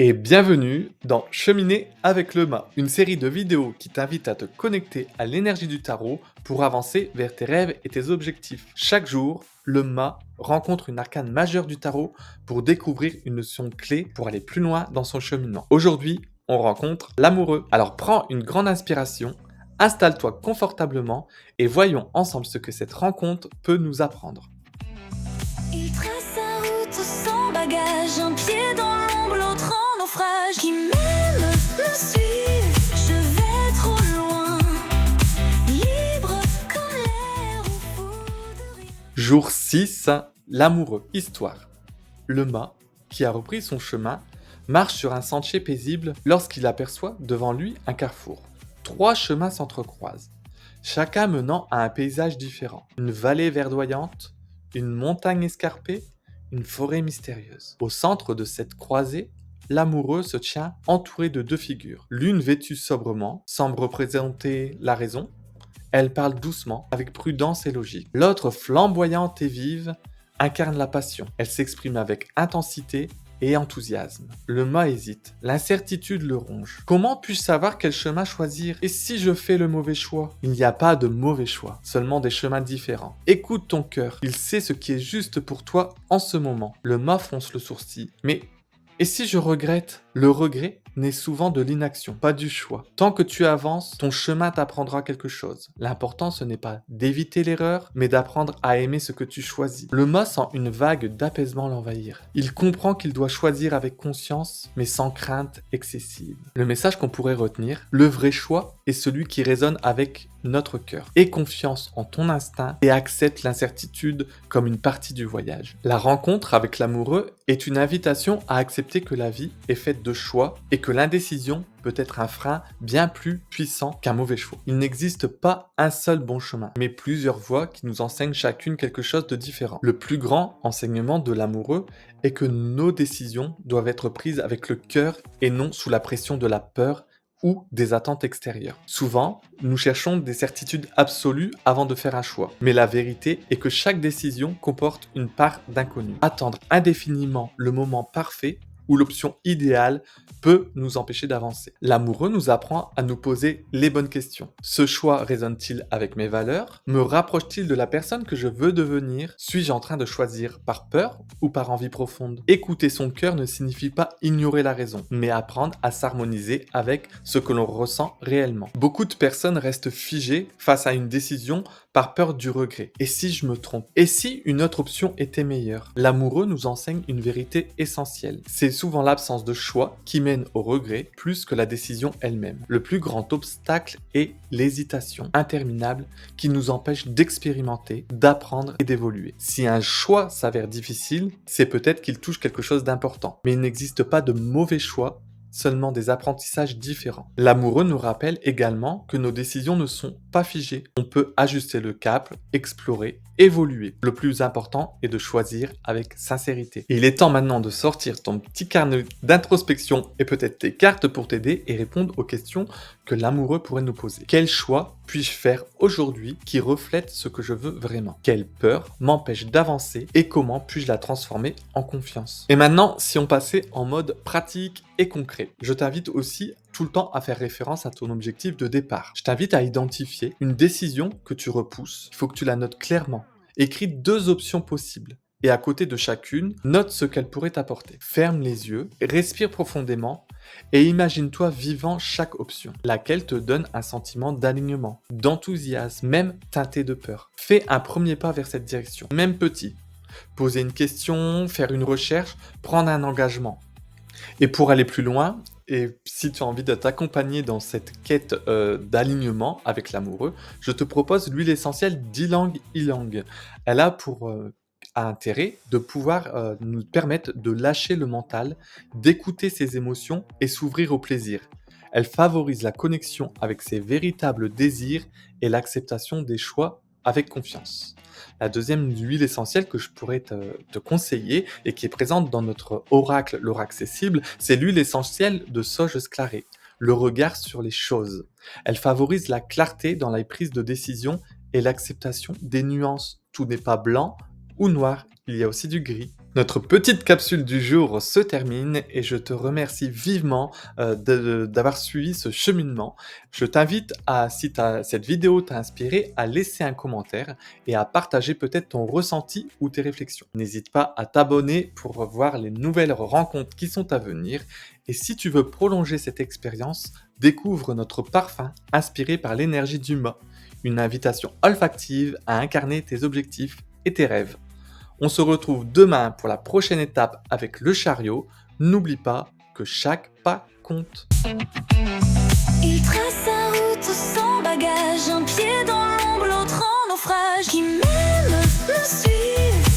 Et bienvenue dans Cheminer avec le mât, une série de vidéos qui t'invite à te connecter à l'énergie du tarot pour avancer vers tes rêves et tes objectifs. Chaque jour, le mât rencontre une arcane majeure du tarot pour découvrir une notion clé pour aller plus loin dans son cheminement. Aujourd'hui, on rencontre l'amoureux. Alors prends une grande inspiration, installe-toi confortablement et voyons ensemble ce que cette rencontre peut nous apprendre. Il trace sa route sans bagage, un pied dans l'ombre, l'autre en naufrage. Qui m'aime me suit, je vais trop loin, libre comme l'air au foudre. Jour 6, l'amoureux. Histoire. Le mât, qui a repris son chemin, marche sur un sentier paisible lorsqu'il aperçoit devant lui un carrefour. 3 chemins s'entrecroisent, chacun menant à un paysage différent. Une vallée verdoyante, une montagne escarpée, une forêt mystérieuse. Au centre de cette croisée, l'amoureux se tient entouré de 2 figures. L'une vêtue sobrement, semble représenter la raison. Elle parle doucement, avec prudence et logique. L'autre, flamboyante et vive, incarne la passion. Elle s'exprime avec intensité et enthousiasme. Le mât hésite. L'incertitude le ronge. Comment puis-je savoir quel chemin choisir? Et si je fais le mauvais choix? Il n'y a pas de mauvais choix, seulement des chemins différents. Écoute ton cœur. Il sait ce qui est juste pour toi en ce moment. Le mât fronce le sourcil. Mais et si je regrette? Le regret naît souvent de l'inaction, pas du choix. Tant que tu avances, ton chemin t'apprendra quelque chose. L'important, ce n'est pas d'éviter l'erreur, mais d'apprendre à aimer ce que tu choisis. Le mât sent une vague d'apaisement l'envahir. Il comprend qu'il doit choisir avec conscience, mais sans crainte excessive. Le message qu'on pourrait retenir, le vrai choix est celui qui résonne avec notre cœur. Aie confiance en ton instinct et accepte l'incertitude comme une partie du voyage. La rencontre avec l'amoureux est une invitation à accepter que la vie est faite de choix et que l'indécision peut être un frein bien plus puissant qu'un mauvais choix. Il n'existe pas un seul bon chemin, mais plusieurs voies qui nous enseignent chacune quelque chose de différent. Le plus grand enseignement de l'amoureux est que nos décisions doivent être prises avec le cœur et non sous la pression de la peur ou des attentes extérieures. Souvent, nous cherchons des certitudes absolues avant de faire un choix. Mais la vérité est que chaque décision comporte une part d'inconnu. Attendre indéfiniment le moment parfait ou l'option idéale peut nous empêcher d'avancer. L'amoureux nous apprend à nous poser les bonnes questions. Ce choix résonne-t-il avec mes valeurs? Me rapproche-t-il de la personne que je veux devenir? Suis-je en train de choisir par peur ou par envie profonde? Écouter son cœur ne signifie pas ignorer la raison, mais apprendre à s'harmoniser avec ce que l'on ressent réellement. Beaucoup de personnes restent figées face à une décision par peur du regret. Et si je me trompe? Et si une autre option était meilleure? L'amoureux nous enseigne une vérité essentielle. C'est souvent l'absence de choix qui mène au regret plus que la décision elle-même. Le plus grand obstacle est l'hésitation interminable qui nous empêche d'expérimenter, d'apprendre et d'évoluer. Si un choix s'avère difficile, c'est peut-être qu'il touche quelque chose d'important. Mais il n'existe pas de mauvais choix, seulement des apprentissages différents. L'amoureux nous rappelle également que nos décisions ne sont pas figées. On peut ajuster le cap, explorer, évoluer. Le plus important est de choisir avec sincérité. Et il est temps maintenant de sortir ton petit carnet d'introspection et peut-être tes cartes pour t'aider et répondre aux questions que l'amoureux pourrait nous poser. Quel choix puis-je faire aujourd'hui qui reflète ce que je veux vraiment? Quelle peur m'empêche d'avancer et comment puis-je la transformer en confiance? Et maintenant, si on passait en mode pratique et concret, je t'invite aussi tout le temps à faire référence à ton objectif de départ. Je t'invite à identifier une décision que tu repousses. Il faut que tu la notes clairement. Écris 2 options possibles. Et à côté de chacune, note ce qu'elle pourrait t'apporter. Ferme les yeux, respire profondément et imagine-toi vivant chaque option, laquelle te donne un sentiment d'alignement, d'enthousiasme, même teinté de peur. Fais un premier pas vers cette direction, même petit. Poser une question, faire une recherche, prendre un engagement. Et pour aller plus loin, et si tu as envie de t'accompagner dans cette quête d'alignement avec l'amoureux, je te propose l'huile essentielle d'Ylang Ylang. Elle a pour intérêt de pouvoir nous permettre de lâcher le mental, d'écouter ses émotions et s'ouvrir au plaisir. Elle favorise la connexion avec ses véritables désirs et l'acceptation des choix avec confiance. La deuxième huile essentielle que je pourrais te conseiller et qui est présente dans notre oracle, l'oracle accessible, c'est l'huile essentielle de sauge sclarée, le regard sur les choses. Elle favorise la clarté dans la prise de décision et l'acceptation des nuances. Tout n'est pas blanc ou noir, il y a aussi du gris. Notre petite capsule du jour se termine et je te remercie vivement d'avoir suivi ce cheminement. Je t'invite à, si cette vidéo t'a inspiré, à laisser un commentaire et à partager peut-être ton ressenti ou tes réflexions. N'hésite pas à t'abonner pour voir les nouvelles rencontres qui sont à venir. Et si tu veux prolonger cette expérience, découvre notre parfum inspiré par l'énergie du mât, une invitation olfactive à incarner tes objectifs et tes rêves. On se retrouve demain pour la prochaine étape avec le chariot. N'oublie pas que chaque pas compte. Il trace sa route sans bagage, un pied dans l'ombre, l'autre en naufrage. Qui m'aime me suit.